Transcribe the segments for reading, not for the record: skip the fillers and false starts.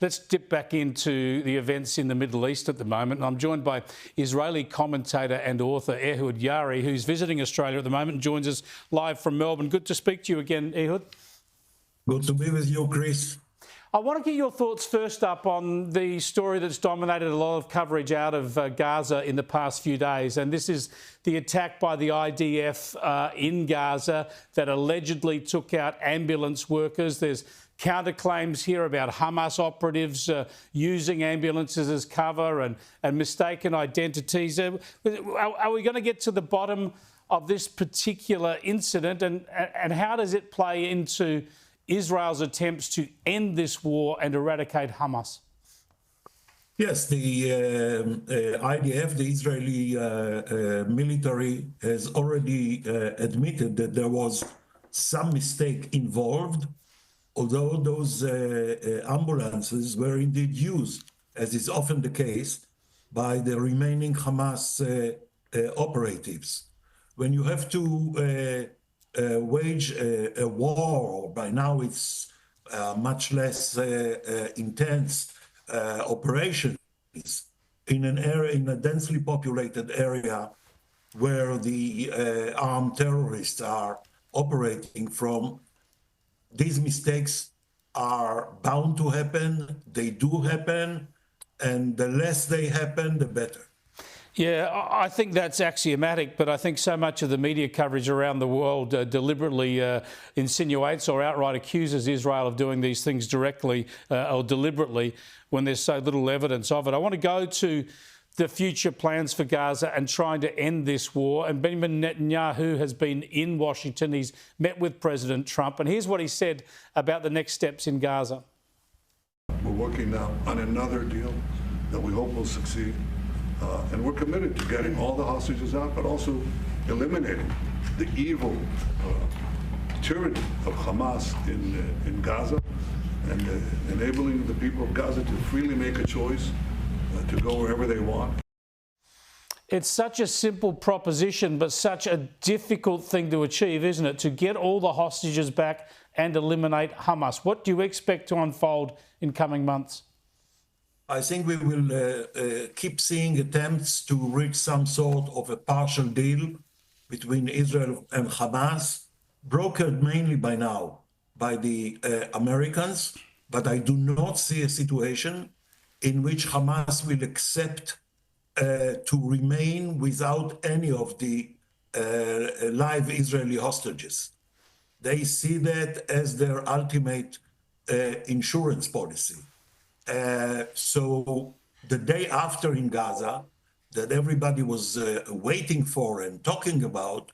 let's dip back into the events in the Middle East at the moment. I'm joined by Israeli commentator and author Ehud Yaari, who's visiting Australia at the moment and joins us live from Melbourne. Good to speak to you again, Ehud. Good to be with you, Chris. I want to get your thoughts first up on the story that's dominated a lot of coverage out of Gaza in the past few days, and this is the attack by the IDF in Gaza that allegedly took out ambulance workers. There's counterclaims here about Hamas operatives using ambulances as cover and mistaken identities. Are we going to get to the bottom of this particular incident, and how does it play into Israel's attempts to end this war and eradicate Hamas? Yes, the IDF, the Israeli military, has already admitted that there was some mistake involved, although those ambulances were indeed used, as is often the case, by the remaining Hamas operatives. When you have to wage a war, or by now it's much less intense operations in an area, in a densely populated area where the armed terrorists are operating from, these mistakes are bound to happen. They do happen, and the less they happen, the better. Yeah, I think that's axiomatic, but I think so much of the media coverage around the world deliberately insinuates or outright accuses Israel of doing these things directly or deliberately when there's so little evidence of it. I want to go to the future plans for Gaza and trying to end this war. And Benjamin Netanyahu has been in Washington. He's met with President Trump. And here's what he said about the next steps in Gaza. We're working now on another deal that we hope will succeed. And we're committed to getting all the hostages out, but also eliminating the evil tyranny of Hamas in Gaza and enabling the people of Gaza to freely make a choice to go wherever they want. It's such a simple proposition, but such a difficult thing to achieve, isn't it? To get all the hostages back and eliminate Hamas. What do you expect to unfold in coming months? I think we will keep seeing attempts to reach some sort of a partial deal between Israel and Hamas, brokered mainly by now by the Americans. But I do not see a situation in which Hamas will accept to remain without any of the live Israeli hostages. They see that as their ultimate insurance policy. So the day after in Gaza, that everybody was waiting for and talking about,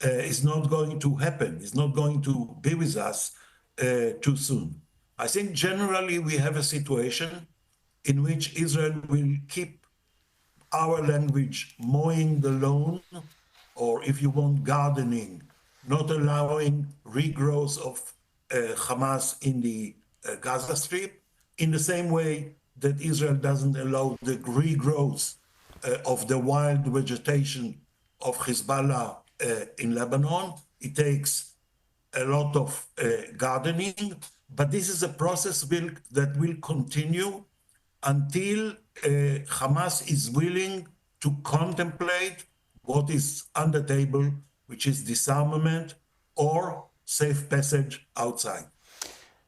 is not going to happen. It's not going to be with us too soon. I think generally we have a situation in which Israel will keep our language mowing the lawn, or if you want, gardening, not allowing regrowth of Hamas in the Gaza Strip, in the same way that Israel doesn't allow the regrowth of the wild vegetation of Hezbollah in Lebanon. It takes a lot of gardening, but this is a process that will continue until Hamas is willing to contemplate what is on the table, which is disarmament or safe passage outside.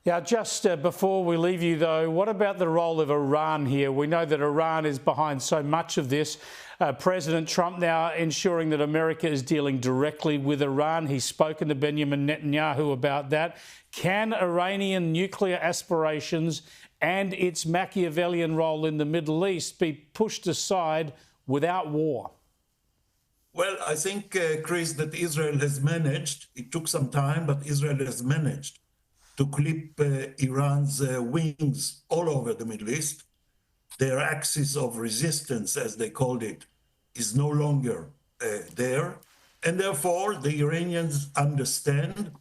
Yeah, just before we leave you, though, what about the role of Iran here? We know that Iran is behind so much of this. President Trump now ensuring that America is dealing directly with Iran. He's spoken to Benjamin Netanyahu about that. Can Iranian nuclear aspirations and its Machiavellian role in the Middle East be pushed aside without war? Well, I think, Chris, that Israel has managed, it took some time, but Israel has managed to clip Iran's wings all over the Middle East. Their axis of resistance, as they called it, is no longer there. And therefore, the Iranians understand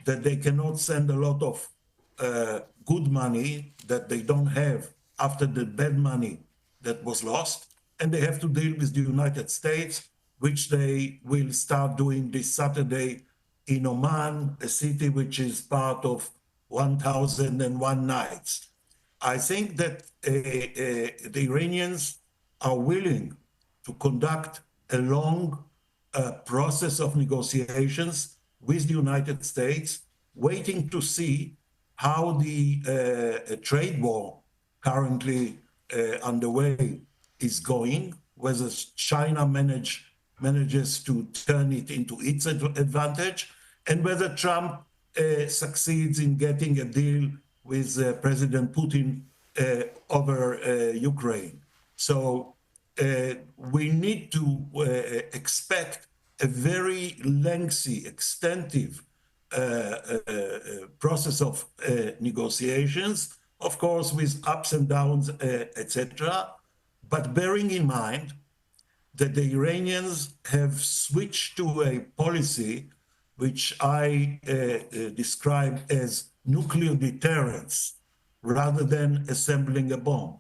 that they cannot send a lot of good money that they don't have after the bad money that was lost. And they have to deal with the United States, which they will start doing this Saturday in Oman, a city which is part of 1001 Nights. I think that the Iranians are willing to conduct a long process of negotiations with the United States, waiting to see how the trade war currently underway is going, whether China manages to turn it into its advantage, and whether Trump succeeds in getting a deal with President Putin over Ukraine. So we need to expect a very lengthy, extensive process of negotiations, of course, with ups and downs, etc. But bearing in mind that the Iranians have switched to a policy which I describe as nuclear deterrence rather than assembling a bomb.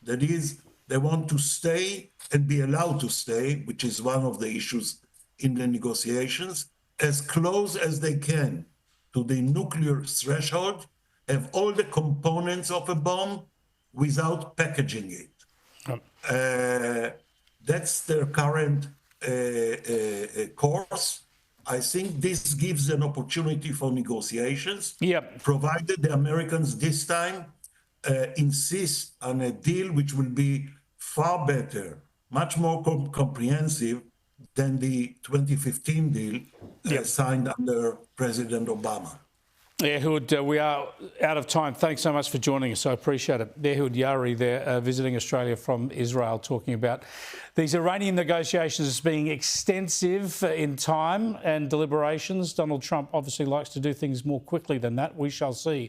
That is, they want to stay and be allowed to stay, which is one of the issues in the negotiations, as close as they can to the nuclear threshold, have all the components of a bomb without packaging it. That's their current course. I think this gives an opportunity for negotiations, provided the Americans this time insist on a deal which will be far better, much more comprehensive than the 2015 deal signed under President Obama. Ehud, we are out of time. Thanks so much for joining us. I appreciate it. Ehud Yaari there, visiting Australia from Israel, talking about these Iranian negotiations as being extensive in time and deliberations. Donald Trump obviously likes to do things more quickly than that. We shall see.